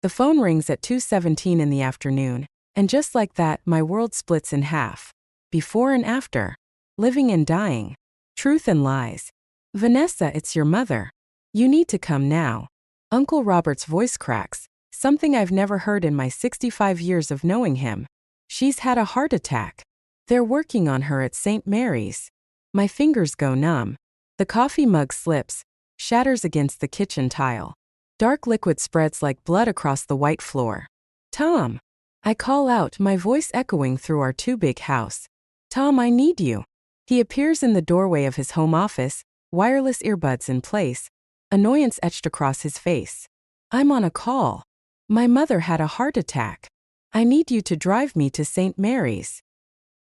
The phone rings at 2:17 in the afternoon, and just like that, my world splits in half. Before and after. Living and dying. Truth and lies. Vanessa, it's your mother. You need to come now. Uncle Robert's voice cracks, something I've never heard in my 65 years of knowing him. She's had a heart attack. They're working on her at St. Mary's. My fingers go numb. The coffee mug slips, shatters against the kitchen tile. Dark liquid spreads like blood across the white floor. Tom! I call out, my voice echoing through our too-big house. Tom, I need you. He appears in the doorway of his home office, wireless earbuds in place, annoyance etched across his face. I'm on a call. My mother had a heart attack. I need you to drive me to St. Mary's.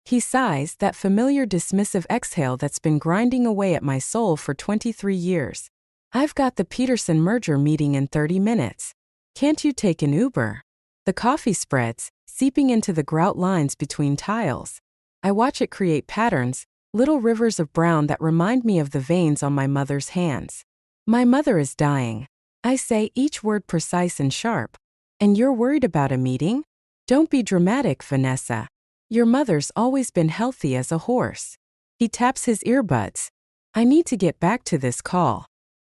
He sighs, that familiar dismissive exhale that's been grinding away at my soul for 23 years. I've got the Peterson merger meeting in 30 minutes. Can't you take an Uber? The coffee spreads, seeping into the grout lines between tiles. I watch it create patterns, little rivers of brown that remind me of the veins on my mother's hands. My mother is dying. I say, each word precise and sharp. And you're worried about a meeting? Don't be dramatic, Vanessa. Your mother's always been healthy as a horse. He taps his earbuds. I need to get back to this call.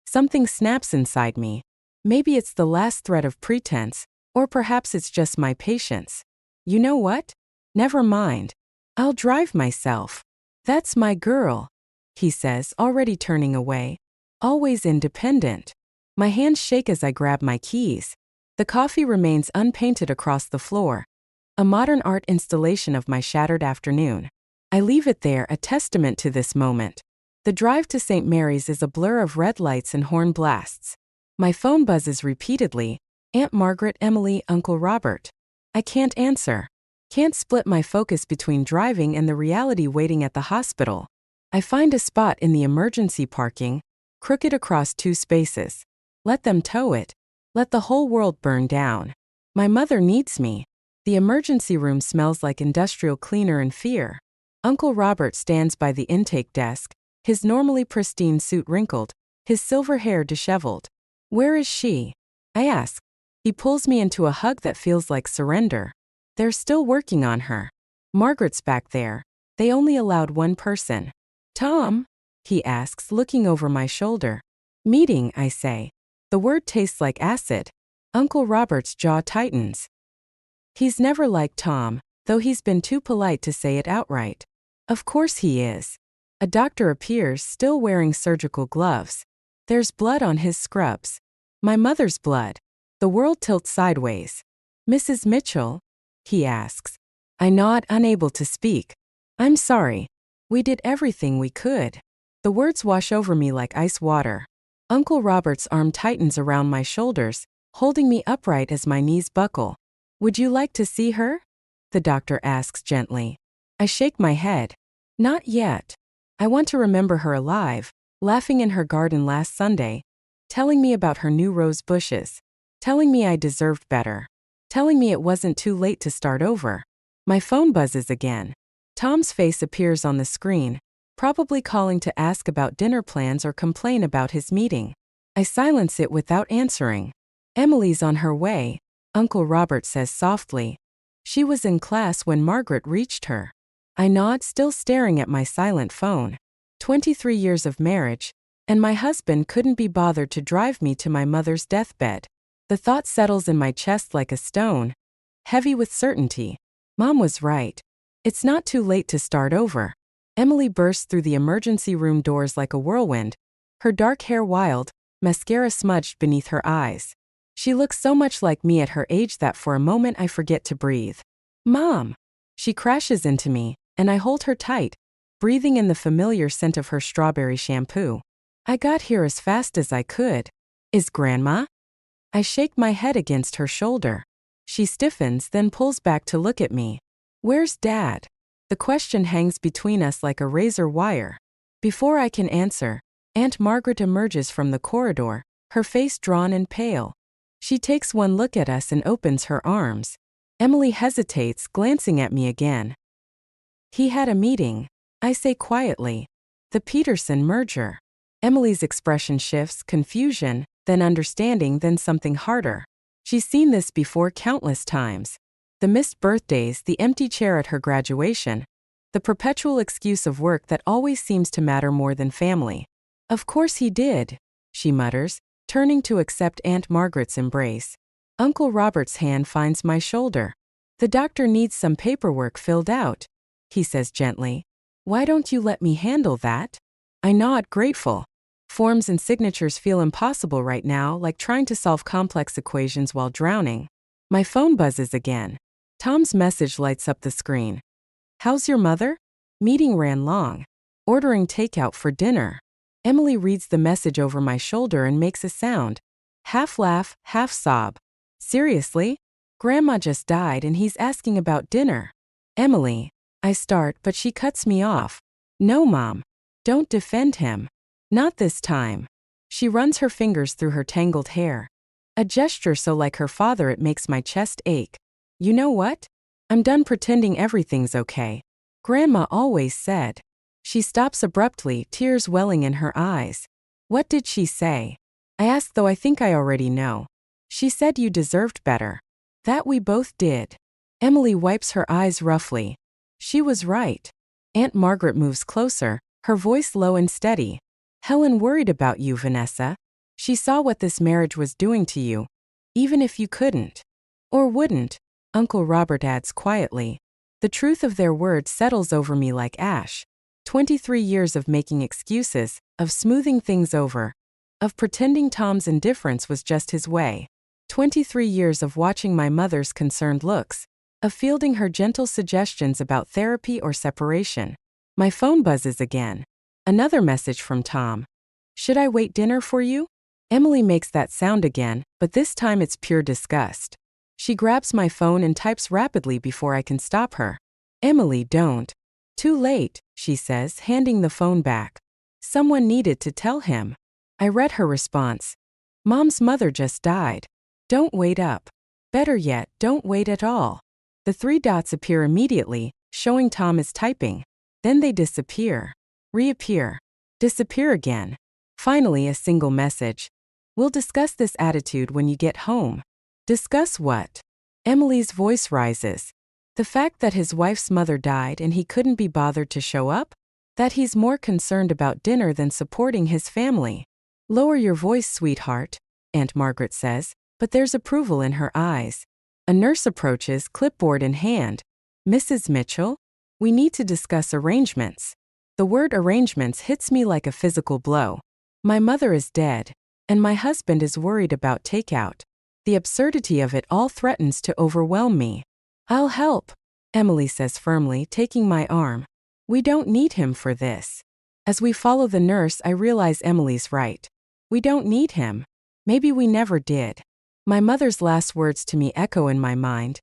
Something snaps inside me. Maybe it's the last thread of pretense, or perhaps it's just my patience. You know what? Never mind. I'll drive myself. That's my girl, he says, already turning away. Always independent. My hands shake as I grab my keys. The coffee remains unpainted across the floor. A modern art installation of my shattered afternoon. I leave it there, a testament to this moment. The drive to St. Mary's is a blur of red lights and horn blasts. My phone buzzes repeatedly. Aunt Margaret, Emily, Uncle Robert. I can't answer. Can't split my focus between driving and the reality waiting at the hospital. I find a spot in the emergency parking, crooked across 2 spaces. Let them tow it. Let the whole world burn down. My mother needs me. The emergency room smells like industrial cleaner and fear. Uncle Robert stands by the intake desk, his normally pristine suit wrinkled, his silver hair disheveled. Where is she? I ask. He pulls me into a hug that feels like surrender. They're still working on her. Margaret's back there. They only allowed one person. Tom? He asks, looking over my shoulder. Meeting, I say. The word tastes like acid. Uncle Robert's jaw tightens. He's never liked Tom, though he's been too polite to say it outright. Of course he is. A doctor appears, still wearing surgical gloves. There's blood on his scrubs. My mother's blood. The world tilts sideways. Mrs. Mitchell? He asks. I nod, unable to speak. I'm sorry. We did everything we could. The words wash over me like ice water. Uncle Robert's arm tightens around my shoulders, holding me upright as my knees buckle. Would you like to see her? The doctor asks gently. I shake my head. Not yet. I want to remember her alive, laughing in her garden last Sunday, telling me about her new rose bushes, telling me I deserved better, telling me it wasn't too late to start over. My phone buzzes again. Tom's face appears on the screen, probably calling to ask about dinner plans or complain about his meeting. I silence it without answering. Emily's on her way, Uncle Robert says softly. She was in class when Margaret reached her. I nod, still staring at my silent phone. 23 years of marriage, and my husband couldn't be bothered to drive me to my mother's deathbed. The thought settles in my chest like a stone, heavy with certainty. Mom was right. It's not too late to start over. Emily bursts through the emergency room doors like a whirlwind, her dark hair wild, mascara smudged beneath her eyes. She looks so much like me at her age that for a moment I forget to breathe. Mom! She crashes into me, and I hold her tight, breathing in the familiar scent of her strawberry shampoo. I got here as fast as I could. Is Grandma? I shake my head against her shoulder. She stiffens, then pulls back to look at me. Where's Dad? The question hangs between us like a razor wire. Before I can answer, Aunt Margaret emerges from the corridor, her face drawn and pale. She takes one look at us and opens her arms. Emily hesitates, glancing at me again. He had a meeting, I say quietly. The Peterson merger. Emily's expression shifts, confusion, then understanding, then something harder. She's seen this before countless times. The missed birthdays, the empty chair at her graduation, the perpetual excuse of work that always seems to matter more than family. Of course he did, she mutters, turning to accept Aunt Margaret's embrace. Uncle Robert's hand finds my shoulder. The doctor needs some paperwork filled out, he says gently. Why don't you let me handle that? I nod, grateful. Forms and signatures feel impossible right now, like trying to solve complex equations while drowning. My phone buzzes again. Tom's message lights up the screen. How's your mother? Meeting ran long. Ordering takeout for dinner. Emily reads the message over my shoulder and makes a sound. Half laugh, half sob. Seriously? Grandma just died and he's asking about dinner. Emily. I start, but she cuts me off. No, Mom. Don't defend him. Not this time. She runs her fingers through her tangled hair. A gesture so like her father it makes my chest ache. You know what? I'm done pretending everything's okay. Grandma always said. She stops abruptly, tears welling in her eyes. What did she say? I ask, though I think I already know. She said you deserved better. That we both did. Emily wipes her eyes roughly. She was right. Aunt Margaret moves closer, her voice low and steady. Helen worried about you, Vanessa. She saw what this marriage was doing to you. Even if you couldn't. Or wouldn't, Uncle Robert adds quietly. The truth of their words settles over me like ash. 23 years of making excuses, of smoothing things over, of pretending Tom's indifference was just his way. 23 years of watching my mother's concerned looks, of fielding her gentle suggestions about therapy or separation. My phone buzzes again. Another message from Tom. Should I wait dinner for you? Emily makes that sound again, but this time it's pure disgust. She grabs my phone and types rapidly before I can stop her. Emily, don't. Too late, she says, handing the phone back. Someone needed to tell him. I read her response. Mom's mother just died. Don't wait up. Better yet, don't wait at all. The 3 dots appear immediately, showing Tom is typing. Then they disappear. Reappear. Disappear again. Finally, a single message. We'll discuss this attitude when you get home. Discuss what? Emily's voice rises. The fact that his wife's mother died and he couldn't be bothered to show up? That he's more concerned about dinner than supporting his family. Lower your voice, sweetheart, Aunt Margaret says, but there's approval in her eyes. A nurse approaches, clipboard in hand. Mrs. Mitchell? We need to discuss arrangements. The word arrangements hits me like a physical blow. My mother is dead, and my husband is worried about takeout. The absurdity of it all threatens to overwhelm me. I'll help, Emily says firmly, taking my arm. We don't need him for this. As we follow the nurse, I realize Emily's right. We don't need him. Maybe we never did. My mother's last words to me echo in my mind.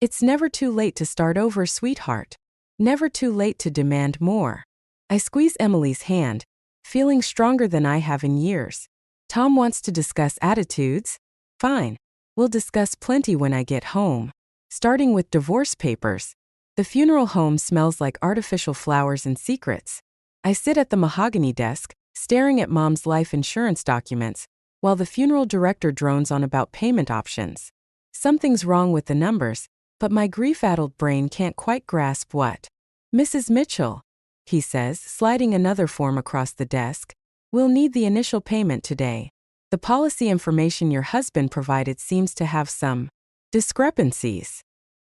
It's never too late to start over, sweetheart. Never too late to demand more. I squeeze Emily's hand, feeling stronger than I have in years. Tom wants to discuss attitudes? Fine. We'll discuss plenty when I get home. Starting with divorce papers. The funeral home smells like artificial flowers and secrets. I sit at the mahogany desk, staring at Mom's life insurance documents, while the funeral director drones on about payment options. Something's wrong with the numbers, but my grief-addled brain can't quite grasp what. Mrs. Mitchell, he says, sliding another form across the desk. We'll need the initial payment today. The policy information your husband provided seems to have some discrepancies.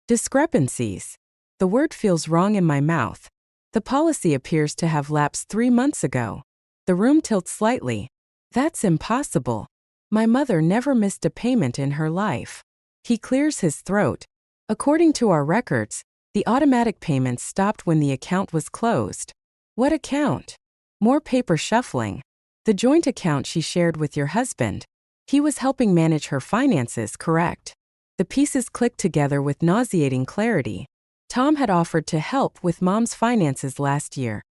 Discrepancies. The word feels wrong in my mouth. The policy appears to have lapsed 3 months ago. The room tilts slightly. That's impossible. My mother never missed a payment in her life. He clears his throat. According to our records, the automatic payments stopped when the account was closed. What account? More paper shuffling. The joint account she shared with your husband. He was helping manage her finances, correct? The pieces clicked together with nauseating clarity. Tom had offered to help with Mom's finances last year,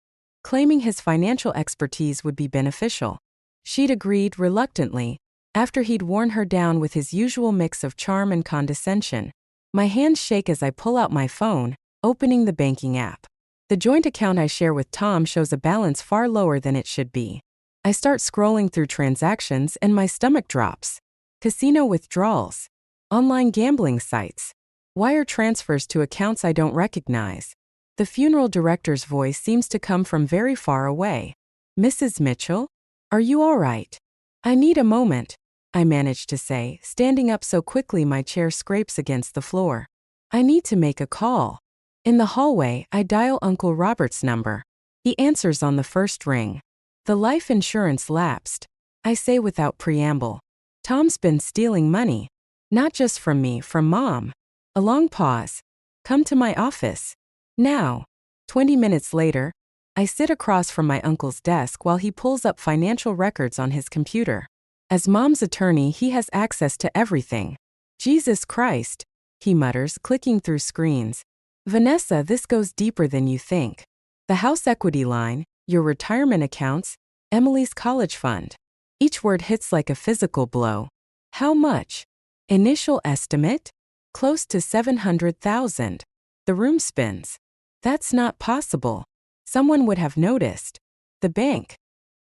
claiming his financial expertise would be beneficial. She'd agreed reluctantly, after he'd worn her down with his usual mix of charm and condescension. My hands shake as I pull out my phone, opening the banking app. The joint account I share with Tom shows a balance far lower than it should be. I start scrolling through transactions and my stomach drops. Casino withdrawals. online gambling sites, wire transfers to accounts I don't recognize. The funeral director's voice seems to come from very far away. Mrs. Mitchell? Are you all right? I need a moment, I manage to say, standing up so quickly my chair scrapes against the floor. I need to make a call. In the hallway, I dial Uncle Robert's number. He answers on the first ring. The life insurance lapsed, I say without preamble. Tom's been stealing money. Not just from me, from Mom. A long pause. Come to my office. Now. 20 minutes later, I sit across from my uncle's desk while he pulls up financial records on his computer. As Mom's attorney, he has access to everything. Jesus Christ, he mutters, clicking through screens. Vanessa, this goes deeper than you think. The house equity line, your retirement accounts, Emily's college fund. Each word hits like a physical blow. How much? Initial estimate? Close to 700,000. The room spins. That's not possible. Someone would have noticed. The bank.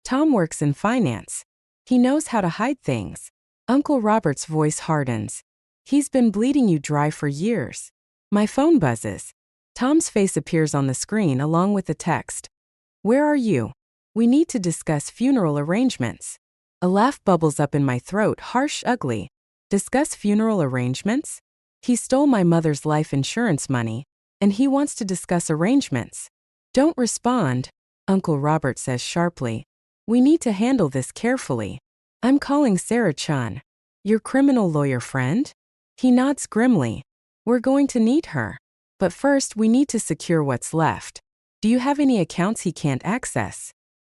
Tom works in finance. He knows how to hide things. Uncle Robert's voice hardens. He's been bleeding you dry for years. My phone buzzes. Tom's face appears on the screen along with the text. Where are you? We need to discuss funeral arrangements. A laugh bubbles up in my throat, harsh, ugly. Discuss funeral arrangements? He stole my mother's life insurance money, and he wants to discuss arrangements. Don't respond, Uncle Robert says sharply. We need to handle this carefully. I'm calling Sarah Chun. Your criminal lawyer friend? He nods grimly. We're going to need her. But first, we need to secure what's left. Do you have any accounts he can't access?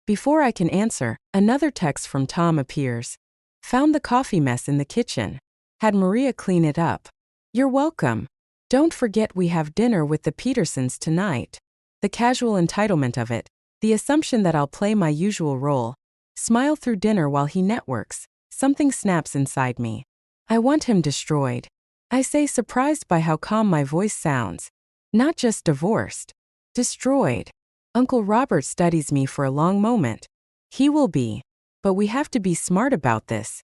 Before I can answer, another text from Tom appears. Found the coffee mess in the kitchen. Had Maria clean it up. You're welcome. Don't forget we have dinner with the Petersons tonight. The casual entitlement of it, the assumption that I'll play my usual role, smile through dinner while he networks, something snaps inside me. I want him destroyed. I say, surprised by how calm my voice sounds. Not just divorced. Destroyed. Uncle Robert studies me for a long moment. He will be. But we have to be smart about this.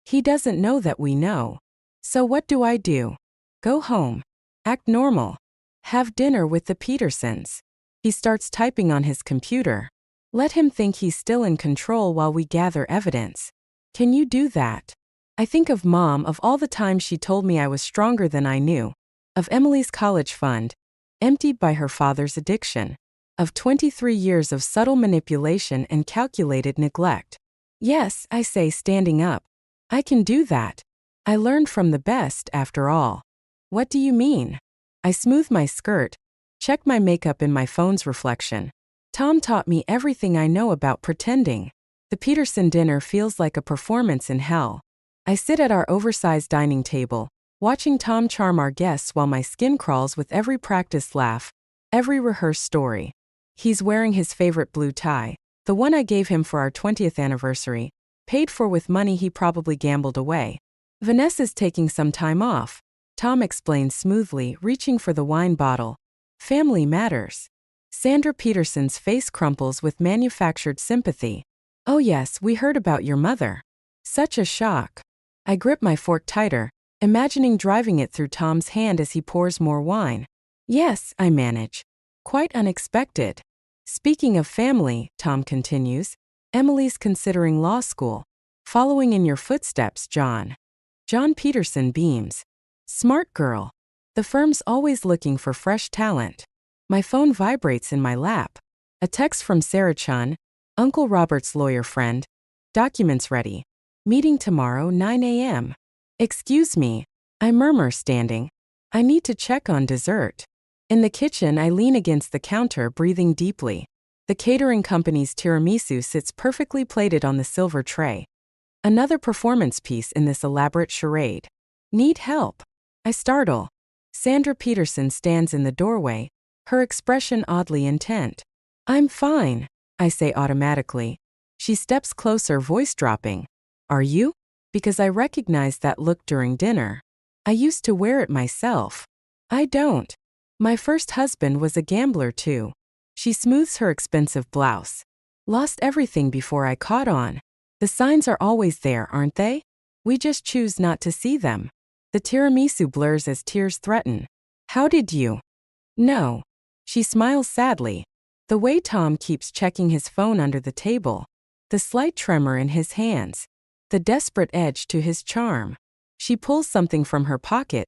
He doesn't know that we know. So what do? Go home. Act normal. Have dinner with the Petersons. He starts typing on his computer. Let him think he's still in control while we gather evidence. Can you do that? I think of Mom, of all the times she told me I was stronger than I knew. Of Emily's college fund, emptied by her father's addiction. Of 23 years of subtle manipulation and calculated neglect. Yes, I say, standing up. I can do that. I learned from the best, after all. What do you mean? I smooth my skirt, check my makeup in my phone's reflection. Tom taught me everything I know about pretending. The Peterson dinner feels like a performance in hell. I sit at our oversized dining table, watching Tom charm our guests while my skin crawls with every practiced laugh, every rehearsed story. He's wearing his favorite blue tie, the one I gave him for our 20th anniversary, paid for with money he probably gambled away. Vanessa's taking some time off, Tom explains smoothly, reaching for the wine bottle. Family matters. Sandra Peterson's face crumples with manufactured sympathy. Oh yes, we heard about your mother. Such a shock. I grip my fork tighter, imagining driving it through Tom's hand as he pours more wine. Yes, I manage. Quite unexpected. Speaking of family, Tom continues, Emily's considering law school. Following in your footsteps, John. John Peterson beams. Smart girl. The firm's always looking for fresh talent. My phone vibrates in my lap. A text from Sarah Chun, Uncle Robert's lawyer friend. Documents ready. Meeting tomorrow, 9 a.m. Excuse me, I murmur, standing. I need to check on dessert. In the kitchen, I lean against the counter, breathing deeply. The catering company's tiramisu sits perfectly plated on the silver tray. Another performance piece in this elaborate charade. Need help? I startle. Sandra Peterson stands in the doorway, her expression oddly intent. I'm fine, I say automatically. She steps closer, voice dropping. Are you? Because I recognized that look during dinner. I used to wear it myself. I don't. My first husband was a gambler too. She smooths her expensive blouse. Lost everything before I caught on. The signs are always there, aren't they? We just choose not to see them. The tiramisu blurs as tears threaten. How did you? No. She smiles sadly. The way Tom keeps checking his phone under the table. The slight tremor in his hands. The desperate edge to his charm. She pulls something from her pocket.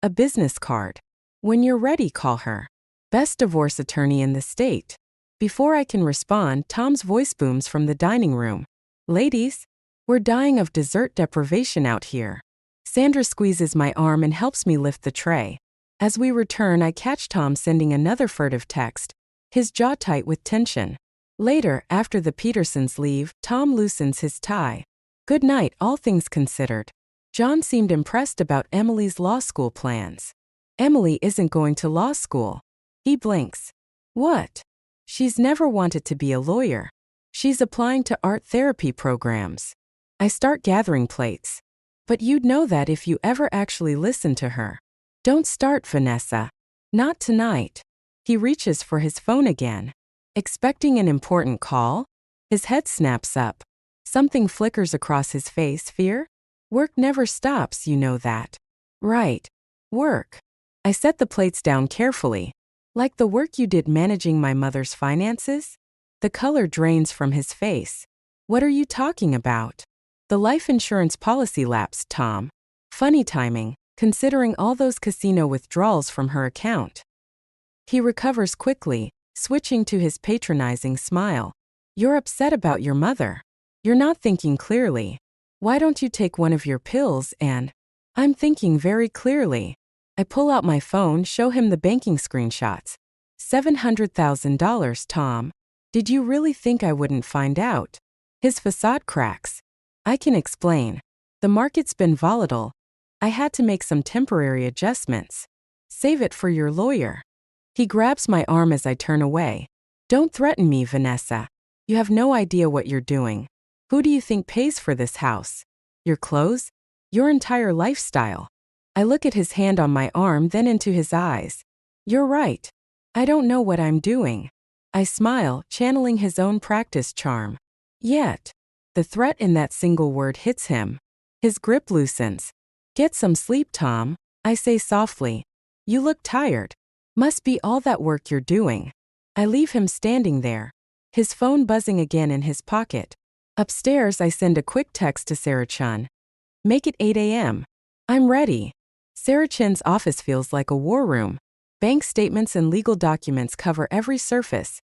A business card. When you're ready, call her. Best divorce attorney in the state. Before I can respond, Tom's voice booms from the dining room. Ladies, we're dying of dessert deprivation out here. Sandra squeezes my arm and helps me lift the tray. As we return, I catch Tom sending another furtive text, his jaw tight with tension. Later, after the Petersons leave, Tom loosens his tie. Good night, all things considered. John seemed impressed about Emily's law school plans. Emily isn't going to law school. He blinks. What? She's never wanted to be a lawyer. She's applying to art therapy programs. I start gathering plates. But you'd know that if you ever actually listen to her. Don't start, Vanessa. Not tonight. He reaches for his phone again. Expecting an important call? His head snaps up. Something flickers across his face. Fear? Work never stops, you know that. Right. Work. I set the plates down carefully. Like the work you did managing my mother's finances? The color drains from his face. What are you talking about? The life insurance policy lapsed, Tom. Funny timing, considering all those casino withdrawals from her account. He recovers quickly, switching to his patronizing smile. You're upset about your mother. You're not thinking clearly. Why don't you take one of your pills and... I'm thinking very clearly. I pull out my phone, show him the banking screenshots. $700,000, Tom. Did you really think I wouldn't find out? His facade cracks. I can explain. The market's been volatile. I had to make some temporary adjustments. Save it for your lawyer. He grabs my arm as I turn away. Don't threaten me, Vanessa. You have no idea what you're doing. Who do you think pays for this house? Your clothes? Your entire lifestyle. I look at his hand on my arm, then into his eyes. You're right. I don't know what I'm doing. I smile, channeling his own practice charm. Yet, the threat in that single word hits him. His grip loosens. Get some sleep, Tom, I say softly. You look tired. Must be all that work you're doing. I leave him standing there, his phone buzzing again in his pocket. Upstairs, I send a quick text to Sarah Chun. Make it 8 a.m. I'm ready. Sarah Chun's office feels like a war room. Bank statements and legal documents cover every surface,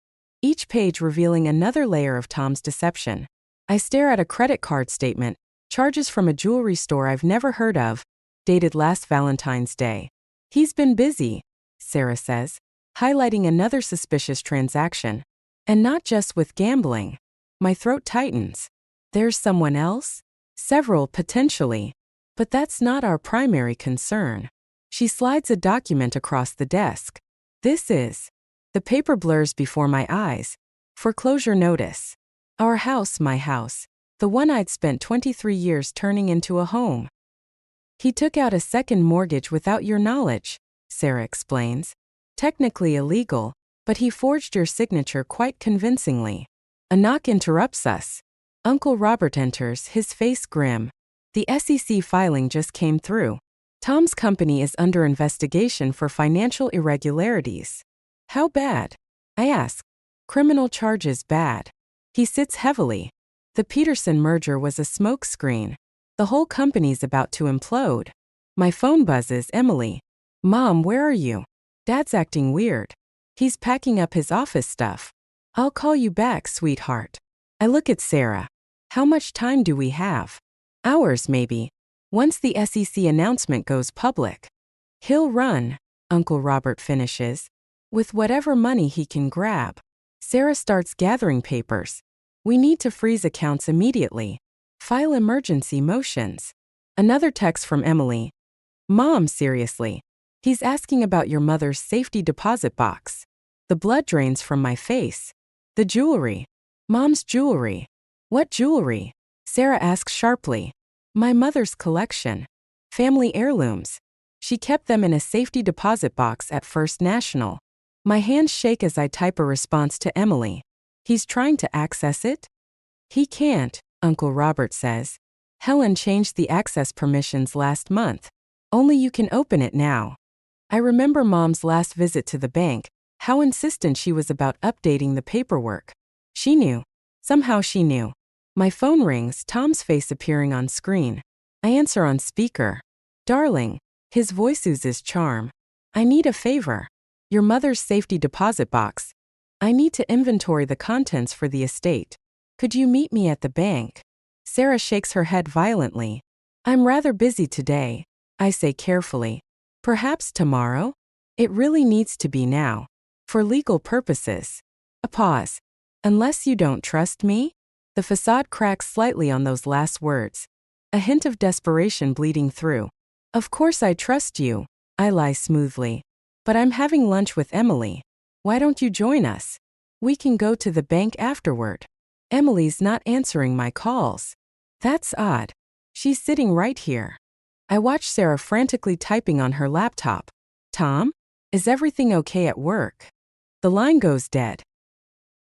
each page revealing another layer of Tom's deception. I stare at a credit card statement, charges from a jewelry store I've never heard of, dated last Valentine's Day. He's been busy, Sarah says, highlighting another suspicious transaction. And not just with gambling. My throat tightens. There's someone else? Several, potentially. But that's not our primary concern. She slides a document across the desk. This is. The paper blurs before my eyes. Foreclosure notice. Our house, my house. The one I'd spent 23 years turning into a home. He took out a second mortgage without your knowledge, Sarah explains. Technically illegal, but he forged your signature quite convincingly. A knock interrupts us. Uncle Robert enters, his face grim. The SEC filing just came through. Tom's company is under investigation for financial irregularities. How bad? I ask. Criminal charges bad. He sits heavily. The Peterson merger was a smokescreen. The whole company's about to implode. My phone buzzes. Emily. Mom, where are you? Dad's acting weird. He's packing up his office stuff. I'll call you back, sweetheart. I look at Sarah. How much time do we have? Hours, maybe. Once the SEC announcement goes public. He'll run, Uncle Robert finishes, with whatever money he can grab. Sarah starts gathering papers. We need to freeze accounts immediately. File emergency motions. Another text from Emily. Mom, seriously. He's asking about your mother's safety deposit box. The blood drains from my face. The jewelry. Mom's jewelry. What jewelry? Sarah asks sharply. My mother's collection. Family heirlooms. She kept them in a safety deposit box at First National. My hands shake as I type a response to Emily. He's trying to access it? He can't, Uncle Robert says. Helen changed the access permissions last month. Only you can open it now. I remember Mom's last visit to the bank, how insistent she was about updating the paperwork. She knew. Somehow she knew. My phone rings, Tom's face appearing on screen. I answer on speaker. Darling. His voice oozes charm. I need a favor. Your mother's safety deposit box. I need to inventory the contents for the estate. Could you meet me at the bank? Sarah shakes her head violently. I'm rather busy today, I say carefully. Perhaps tomorrow? It really needs to be now. For legal purposes. A pause. Unless you don't trust me? The facade cracks slightly on those last words. A hint of desperation bleeding through. Of course I trust you, I lie smoothly. But I'm having lunch with Emily. Why don't you join us? We can go to the bank afterward. Emily's not answering my calls. That's odd. She's sitting right here. I watch Sarah frantically typing on her laptop. Tom? Is everything okay at work? The line goes dead.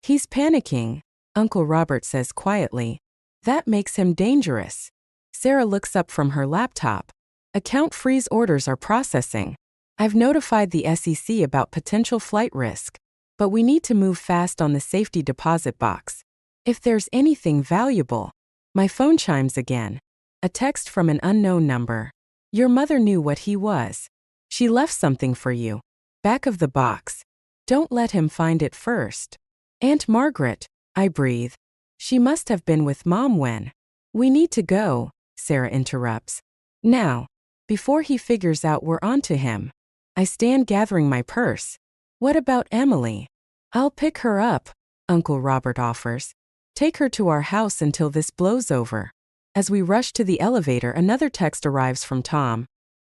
He's panicking, Uncle Robert says quietly. That makes him dangerous. Sarah looks up from her laptop. Account freeze orders are processing. I've notified the SEC about potential flight risk. But we need to move fast on the safety deposit box. If there's anything valuable. My phone chimes again. A text from an unknown number. Your mother knew what he was. She left something for you. Back of the box. Don't let him find it first. Aunt Margaret, I breathe. She must have been with Mom when. We need to go, Sarah interrupts. Now. Before he figures out we're onto him. I stand gathering my purse. What about Emily? I'll pick her up, Uncle Robert offers. Take her to our house until this blows over. As we rush to the elevator, another text arrives from Tom.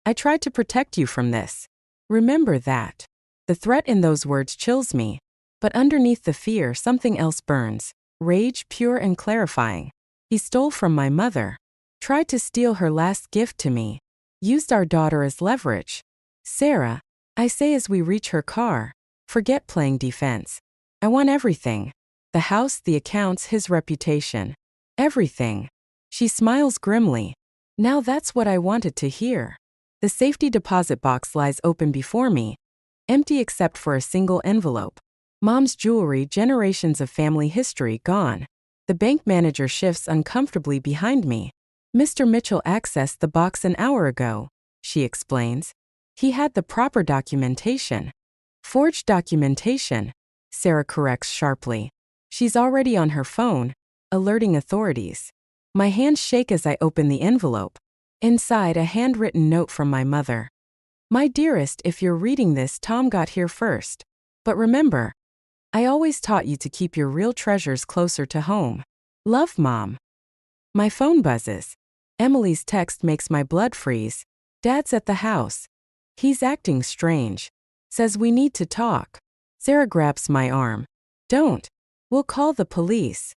I tried to protect you from this. Remember that. The threat in those words chills me. But underneath the fear, something else burns. Rage, pure and clarifying. He stole from my mother. Tried to steal her last gift to me. Used our daughter as leverage. Sarah, I say as we reach her car. Forget playing defense. I want everything. The house, the accounts, his reputation. Everything. She smiles grimly. Now that's what I wanted to hear. The safety deposit box lies open before me. Empty except for a single envelope. Mom's jewelry, generations of family history gone. The bank manager shifts uncomfortably behind me. Mr. Mitchell accessed the box an hour ago, she explains. He had the proper documentation. Forged documentation, Sarah corrects sharply. She's already on her phone, alerting authorities. My hands shake as I open the envelope. Inside, a handwritten note from my mother. My dearest, if you're reading this, Tom got here first. But remember, I always taught you to keep your real treasures closer to home. Love, Mom. My phone buzzes. Emily's text makes my blood freeze. Dad's at the house. He's acting strange. Says we need to talk. Sarah grabs my arm. Don't. We'll call the police.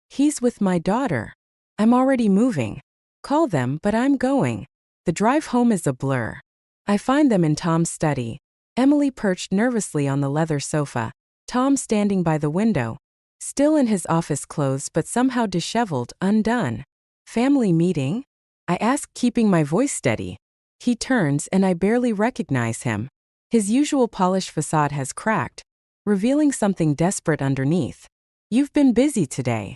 He's with my daughter. I'm already moving. Call them, but I'm going. The drive home is a blur. I find them in Tom's study. Emily perched nervously on the leather sofa. Tom standing by the window. Still in his office clothes but somehow disheveled, undone. Family meeting? I ask, keeping my voice steady. He turns and I barely recognize him. His usual polished facade has cracked, revealing something desperate underneath. You've been busy today.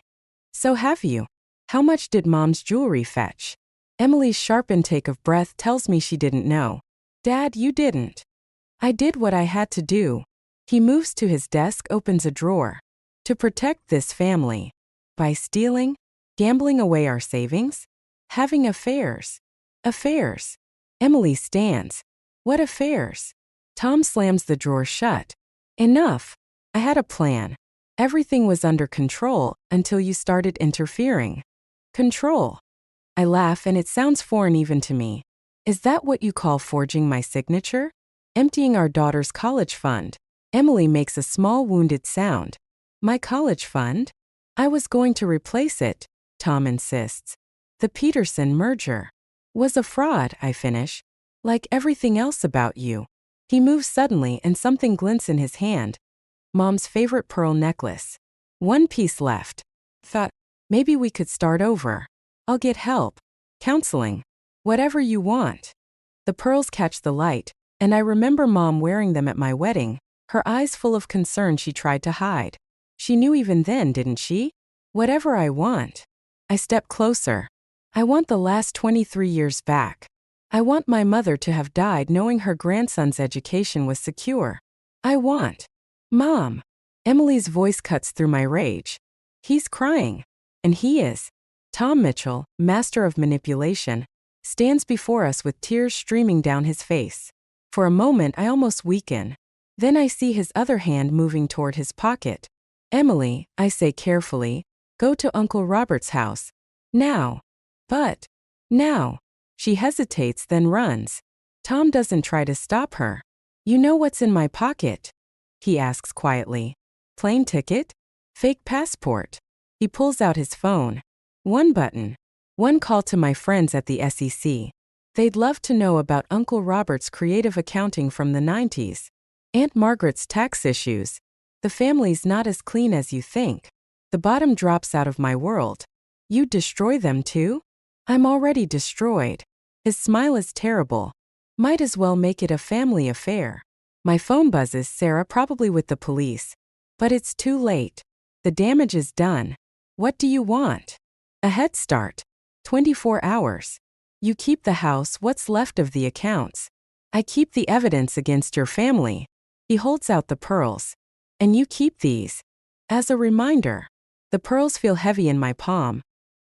So have you. How much did Mom's jewelry fetch? Emily's sharp intake of breath tells me she didn't know. Dad, you didn't. I did what I had to do. He moves to his desk, opens a drawer. To protect this family. By stealing? Gambling away our savings? Having affairs? Affairs. Emily stands. What affairs? Tom slams the drawer shut. Enough. I had a plan. Everything was under control until you started interfering. Control. I laugh and it sounds foreign even to me. Is that what you call forging my signature? Emptying our daughter's college fund. Emily makes a small wounded sound. My college fund? I was going to replace it, Tom insists. The Peterson merger was a fraud, I finish. Like everything else about you. He moves suddenly and something glints in his hand. Mom's favorite pearl necklace. One piece left. Thought, maybe we could start over. I'll get help. Counseling. Whatever you want. The pearls catch the light, and I remember Mom wearing them at my wedding, her eyes full of concern she tried to hide. She knew even then, didn't she? Whatever I want. I step closer. I want the last 23 years back. I want my mother to have died knowing her grandson's education was secure. I want. Mom. Emily's voice cuts through my rage. He's crying. And he is. Tom Mitchell, master of manipulation, stands before us with tears streaming down his face. For a moment I almost weaken. Then I see his other hand moving toward his pocket. Emily, I say carefully, go to Uncle Robert's house. Now. But. Now. She hesitates, then runs. Tom doesn't try to stop her. You know what's in my pocket? He asks quietly. Plane ticket? Fake passport. He pulls out his phone. One button. One call to my friends at the SEC. They'd love to know about Uncle Robert's creative accounting from the 90s. Aunt Margaret's tax issues. The family's not as clean as you think. The bottom drops out of my world. You'd destroy them too? I'm already destroyed. His smile is terrible. Might as well make it a family affair. My phone buzzes, Sarah, probably with the police. But it's too late. The damage is done. What do you want? A head start. 24 hours. You keep the house, what's left of the accounts. I keep the evidence against your family. He holds out the pearls. And you keep these. As a reminder. The pearls feel heavy in my palm.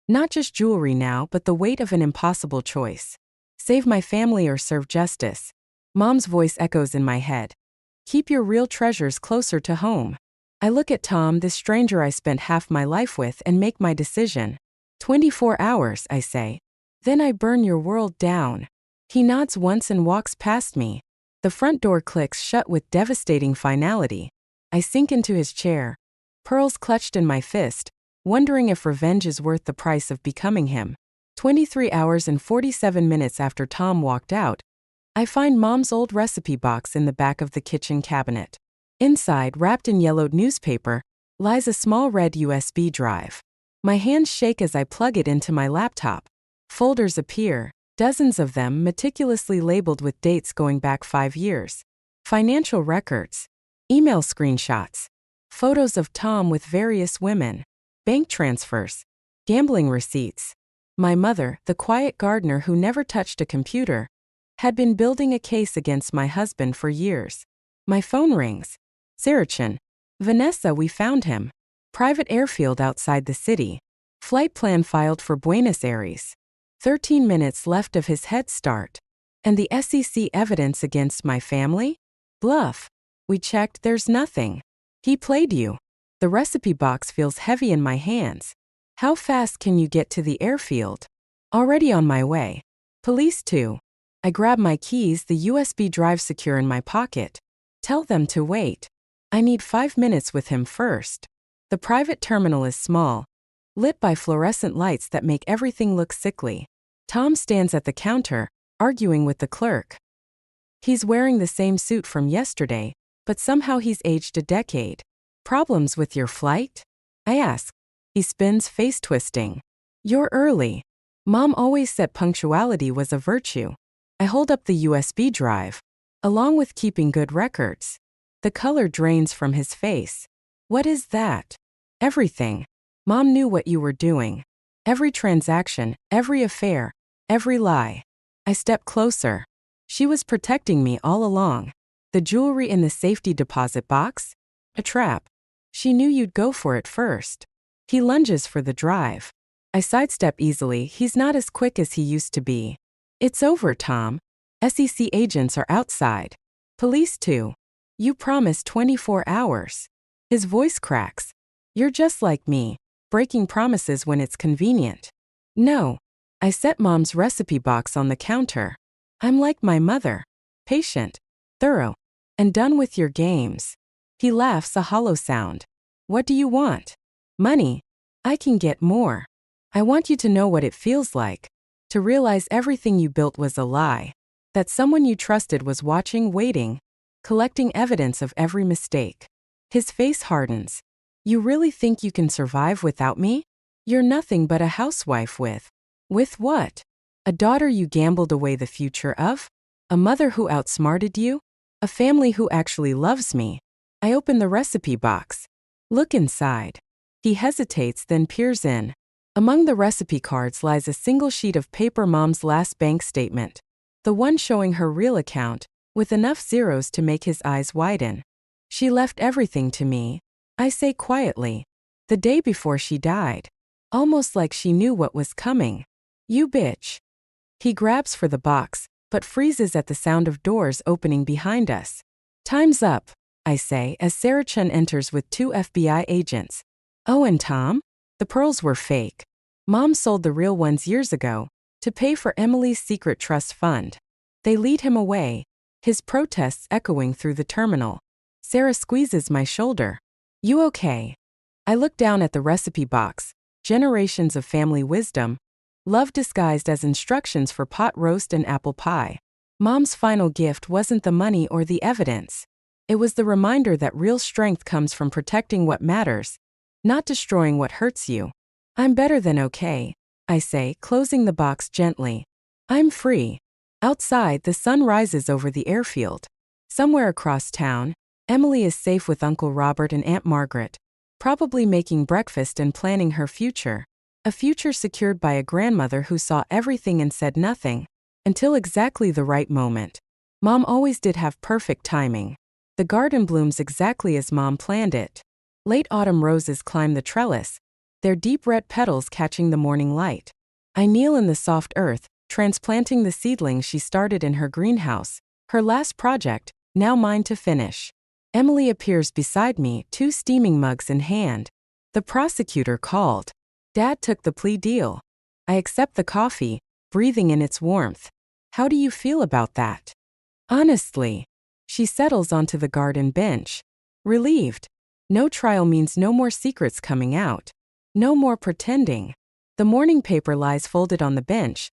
Not just jewelry now, but the weight of an impossible choice. Save my family or serve justice. Mom's voice echoes in my head. Keep your real treasures closer to home. I look at Tom, this stranger I spent half my life with, and make my decision. 24 hours, I say. Then I burn your world down. He nods once and walks past me. The front door clicks shut with devastating finality. I sink into his chair, pearls clutched in my fist, wondering if revenge is worth the price of becoming him. 23 hours and 47 minutes after Tom walked out, I find Mom's old recipe box in the back of the kitchen cabinet. Inside, wrapped in yellowed newspaper, lies a small red USB drive. My hands shake as I plug it into my laptop. Folders appear, dozens of them meticulously labeled with dates going back 5 years. Financial records, email screenshots, photos of Tom with various women, bank transfers, gambling receipts. My mother, the quiet gardener who never touched a computer, had been building a case against my husband for years. My phone rings. Saracen. Vanessa, we found him. Private airfield outside the city. Flight plan filed for Buenos Aires. 13 minutes left of his head start. And the SEC evidence against my family? Bluff. We checked, there's nothing. He played you. The recipe box feels heavy in my hands. How fast can you get to the airfield? Already on my way. Police too. I grab my keys, the USB drive secure in my pocket. Tell them to wait. I need 5 minutes with him first. The private terminal is small, lit by fluorescent lights that make everything look sickly. Tom stands at the counter, arguing with the clerk. He's wearing the same suit from yesterday, but somehow he's aged a decade. Problems with your flight? I ask. He spins, face twisting. You're early. Mom always said punctuality was a virtue. I hold up the USB drive, along with keeping good records. The color drains from his face. What is that? Everything. Mom knew what you were doing. Every transaction, every affair, every lie. I step closer. She was protecting me all along. The jewelry in the safety deposit box? A trap. She knew you'd go for it first. He lunges for the drive. I sidestep easily, he's not as quick as he used to be. It's over, Tom. SEC agents are outside. Police too. You promised 24 hours. His voice cracks. You're just like me, breaking promises when it's convenient. No. I set Mom's recipe box on the counter. I'm like my mother. Patient, thorough, and done with your games. He laughs, a hollow sound. What do you want? Money. I can get more. I want you to know what it feels like. To realize everything you built was a lie. That someone you trusted was watching, waiting, collecting evidence of every mistake. His face hardens. You really think you can survive without me? You're nothing but a housewife with. With what? A daughter you gambled away the future of? A mother who outsmarted you? A family who actually loves me? I open the recipe box. Look inside. He hesitates, then peers in. Among the recipe cards lies a single sheet of paper, Mom's last bank statement. The one showing her real account, with enough zeros to make his eyes widen. She left everything to me, I say quietly. The day before she died. Almost like she knew what was coming. You bitch. He grabs for the box, but freezes at the sound of doors opening behind us. Time's up, I say as Sarah Chun enters with 2 FBI agents. Oh, and Tom? The pearls were fake. Mom sold the real ones years ago, to pay for Emily's secret trust fund. They lead him away, his protests echoing through the terminal. Sarah squeezes my shoulder. You okay? I look down at the recipe box. Generations of family wisdom. Love disguised as instructions for pot roast and apple pie. Mom's final gift wasn't the money or the evidence. It was the reminder that real strength comes from protecting what matters, not destroying what hurts you. I'm better than okay, I say, closing the box gently. I'm free. Outside, the sun rises over the airfield. Somewhere across town, Emily is safe with Uncle Robert and Aunt Margaret, probably making breakfast and planning her future. A future secured by a grandmother who saw everything and said nothing, until exactly the right moment. Mom always did have perfect timing. The garden blooms exactly as Mom planned it. Late autumn roses climb the trellis, their deep red petals catching the morning light. I kneel in the soft earth, transplanting the seedlings she started in her greenhouse, her last project, now mine to finish. Emily appears beside me, 2 steaming mugs in hand. The prosecutor called. Dad took the plea deal. I accept the coffee, breathing in its warmth. How do you feel about that? Honestly. She settles onto the garden bench. Relieved. No trial means no more secrets coming out. No more pretending. The morning paper lies folded on the bench.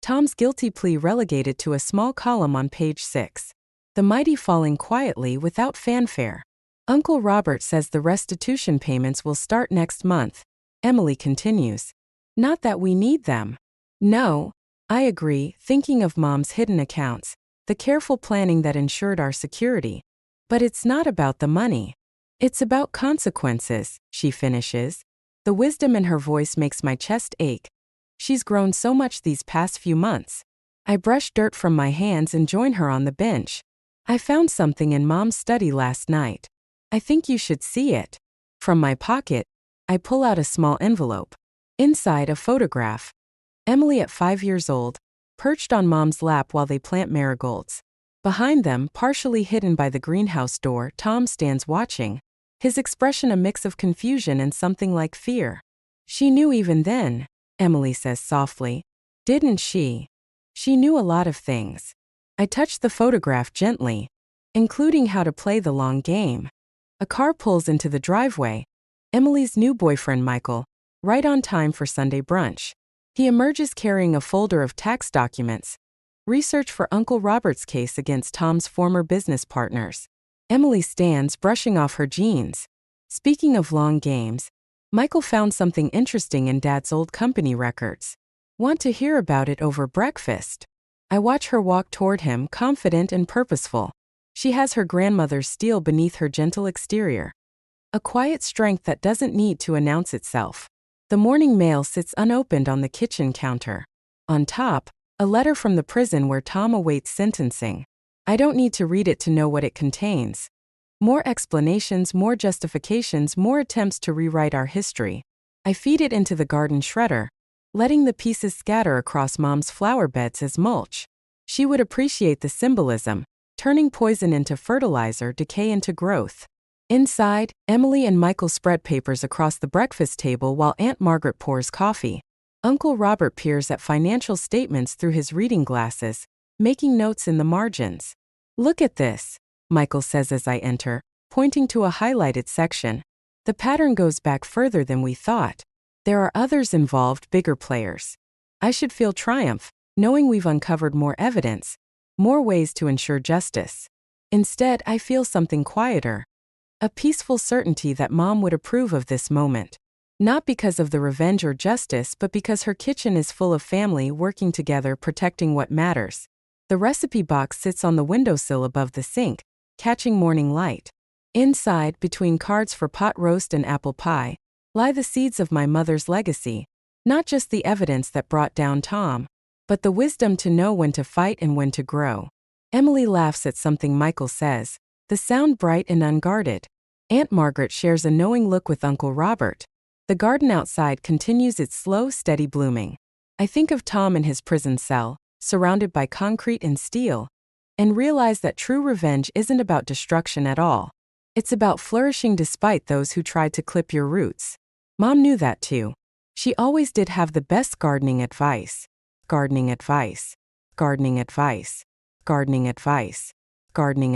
Tom's guilty plea relegated to a small column on page 6. The mighty falling quietly without fanfare. Uncle Robert says the restitution payments will start next month. Emily continues. Not that we need them. No, I agree, thinking of Mom's hidden accounts, the careful planning that ensured our security. But it's not about the money. It's about consequences, she finishes. The wisdom in her voice makes my chest ache. She's grown so much these past few months. I brush dirt from my hands and join her on the bench. I found something in Mom's study last night. I think you should see it. From my pocket, I pull out a small envelope. Inside, a photograph. Emily at 5 years old, perched on Mom's lap while they plant marigolds. Behind them, partially hidden by the greenhouse door, Tom stands watching, his expression a mix of confusion and something like fear. She knew even then, Emily says softly. Didn't she? She knew a lot of things. I touched the photograph gently, including how to play the long game. A car pulls into the driveway. Emily's new boyfriend Michael, right on time for Sunday brunch. He emerges carrying a folder of tax documents, research for Uncle Robert's case against Tom's former business partners. Emily stands, brushing off her jeans. Speaking of long games, Michael found something interesting in Dad's old company records. Want to hear about it over breakfast? I watch her walk toward him, confident and purposeful. She has her grandmother's steel beneath her gentle exterior. A quiet strength that doesn't need to announce itself. The morning mail sits unopened on the kitchen counter. On top, a letter from the prison where Tom awaits sentencing. I don't need to read it to know what it contains. More explanations, more justifications, more attempts to rewrite our history. I feed it into the garden shredder, letting the pieces scatter across Mom's flower beds as mulch. She would appreciate the symbolism, turning poison into fertilizer, decay into growth. Inside, Emily and Michael spread papers across the breakfast table while Aunt Margaret pours coffee. Uncle Robert peers at financial statements through his reading glasses, making notes in the margins. Look at this, Michael says as I enter, pointing to a highlighted section. The pattern goes back further than we thought. There are others involved, bigger players. I should feel triumph, knowing we've uncovered more evidence, more ways to ensure justice. Instead, I feel something quieter. A peaceful certainty that Mom would approve of this moment. Not because of the revenge or justice, but because her kitchen is full of family working together, protecting what matters. The recipe box sits on the windowsill above the sink, catching morning light. Inside, between cards for pot roast and apple pie, lie the seeds of my mother's legacy, not just the evidence that brought down Tom, but the wisdom to know when to fight and when to grow. Emily laughs at something Michael says, the sound bright and unguarded. Aunt Margaret shares a knowing look with Uncle Robert. The garden outside continues its slow, steady blooming. I think of Tom in his prison cell, surrounded by concrete and steel, and realize that true revenge isn't about destruction at all. It's about flourishing despite those who tried to clip your roots. Mom knew that too. She always did have the best gardening advice. Gardening advice. Gardening advice. Gardening advice. Gardening